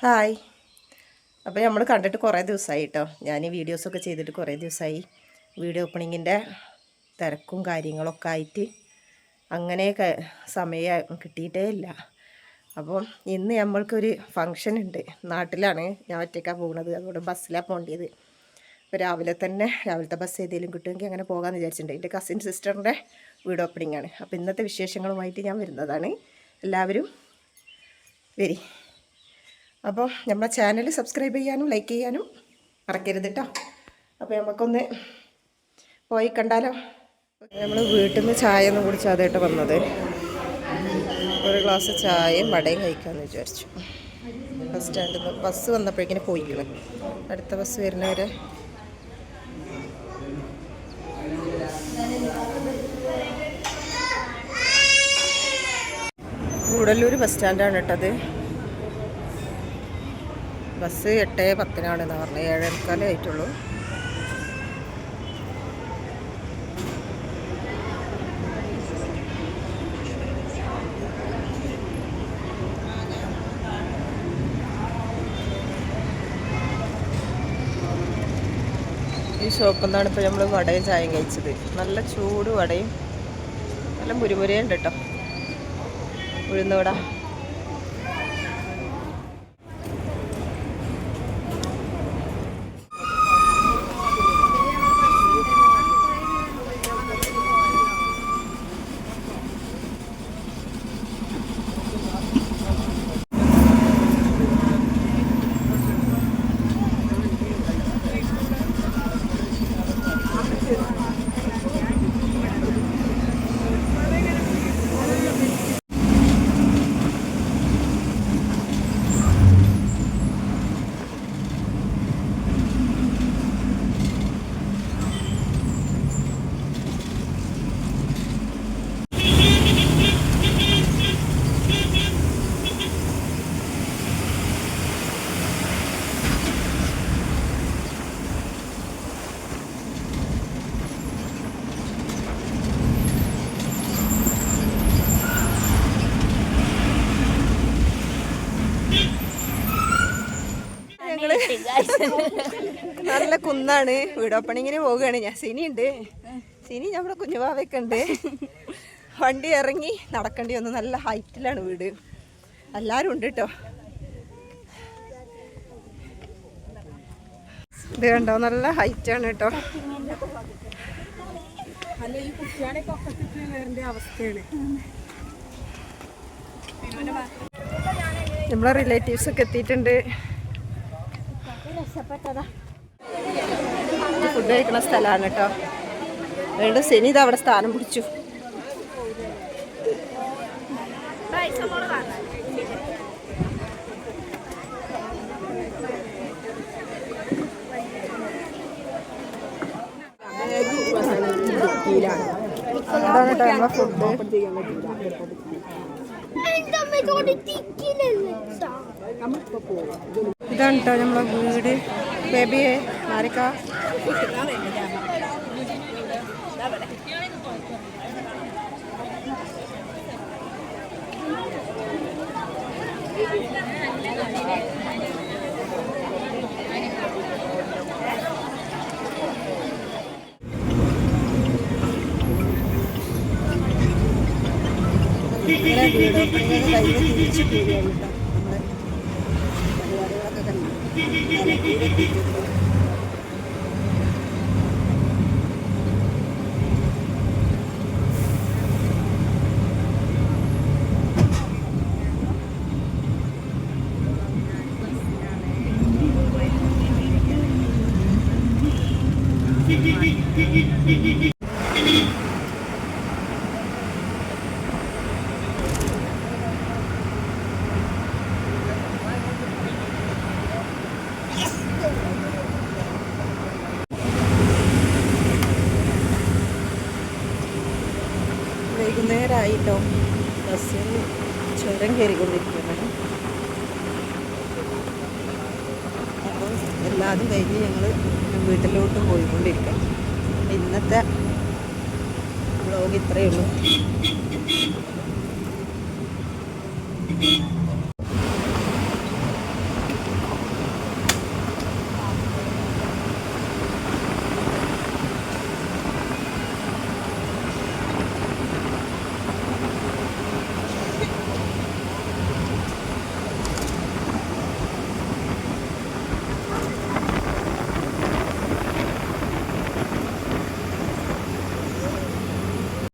Hi. അപ്പോൾ നമ്മൾ കണ്ടിട്ട് കുറേ ദിവസമായി കേട്ടോ. ഞാൻ ഈ വീഡിയോസൊക്കെ ചെയ്തിട്ട് കുറേ ദിവസമായി. വീഡിയോ ഓപ്പണിങ്ങിൻ്റെ തിരക്കും കാര്യങ്ങളൊക്കെ ആയിട്ട് അങ്ങനെയൊക്കെ സമയം കിട്ടിയിട്ടേ ഇല്ല. അപ്പം ഇന്ന് നമ്മൾക്കൊരു ഫങ്ഷൻ ഉണ്ട്. നാട്ടിലാണ്, ഞാൻ ഒറ്റയ്ക്കാണ് പോകുന്നത്. അതുകൊണ്ട് ബസ്സിലാണ് പോകേണ്ടത്. അപ്പോൾ രാവിലത്തെ ബസ് ഏതെങ്കിലും കിട്ടുമെങ്കിൽ അങ്ങനെ പോകാമെന്ന് വിചാരിച്ചിട്ടുണ്ട്. എൻ്റെ കസിൻ സിസ്റ്ററിൻ്റെ വീഡിയോ ഓപ്പണിംഗ് ആണ്. അപ്പോൾ ഇന്നത്തെ വിശേഷങ്ങളുമായിട്ട് ഞാൻ വരുന്നതാണ്. എല്ലാവരും വരി. അപ്പോൾ നമ്മുടെ ചാനൽ സബ്സ്ക്രൈബ് ചെയ്യാനും ലൈക്ക് ചെയ്യാനും മറക്കരുത് കേട്ടോ. അപ്പോൾ നമുക്കൊന്ന് പോയി കണ്ടാലോ. നമ്മൾ വീട്ടിൽ നിന്ന് ചായ ഒന്നും കുടിച്ചാതായിട്ട് വന്നത്. ഒരു ഗ്ലാസ് ചായയും വടയും കഴിക്കാമെന്ന് വിചാരിച്ചു. ബസ് സ്റ്റാൻഡിൽ നിന്ന് ബസ് വന്നപ്പോഴേക്കിനെ പോയിക്കണം. അടുത്ത ബസ് വരുന്നവരെ ഗൂഡല്ലൂർ ബസ് സ്റ്റാൻഡാണ് കേട്ടത്. ബസ് 8:10 പറഞ്ഞത്. 7:15 ആയിട്ടുള്ളൂ. ഈ ഷോപ്പിൽ നിന്നാണ് ഇപ്പോൾ നമ്മൾ വടയും ചായയും കഴിച്ചത്. നല്ല ചൂട് വടയും നല്ല മുരുമുരയുണ്ട് കേട്ടോ. ഉഴുന്ന വട. നല്ല കുന്നാണ്. വീട് ഓപ്പണിങ്ങിന് പോവുകയാണ് ഞാൻ. സിനി നമ്മുടെ കുഞ്ഞുവാവയൊക്കെ ഉണ്ട്. വണ്ടി ഇറങ്ങി നടക്കേണ്ടി വന്നു. നല്ല ഹൈറ്റിലാണ് വീട്. എല്ലാവരും ഉണ്ട് കേട്ടോ. ഇത് കണ്ടോ, നല്ല ഹൈറ്റാണ് കേട്ടോ. നമ്മളെ റിലേറ്റീവ്സ് ഒക്കെ എത്തിയിട്ടുണ്ട്. ഫുഡ് കഴിക്കുന്ന സ്ഥലമാണ് കേട്ടോ. വീണ്ടും സെനി ഇത് അവിടെ സ്ഥാനം പിടിച്ചു. അതാണ് കേട്ടോ നമ്മളെ ഫുഡ്. ഇതാണ് കേട്ടോ നമ്മളെ വീട്. ബേബിയെ ആരക്ക വീട് ഓപ്പണിങ്ങൊക്കെ കഴിഞ്ഞ് തിരിച്ചു പോവുകയാണ് കേട്ടോ. വൈകുന്നേരമായിട്ടോ. ബസ്സിൽ ചുരം കയറിക്കൊണ്ടിരിക്കുകയാണ്. അപ്പോൾ എല്ലാതും കഴിഞ്ഞ് ഞങ്ങൾ വീട്ടിലോട്ട് പോയിക്കൊണ്ടിരിക്കാം. ഇന്നത്തെ വ്ളോഗ് ഇത്രയേ ഉള്ളൂ.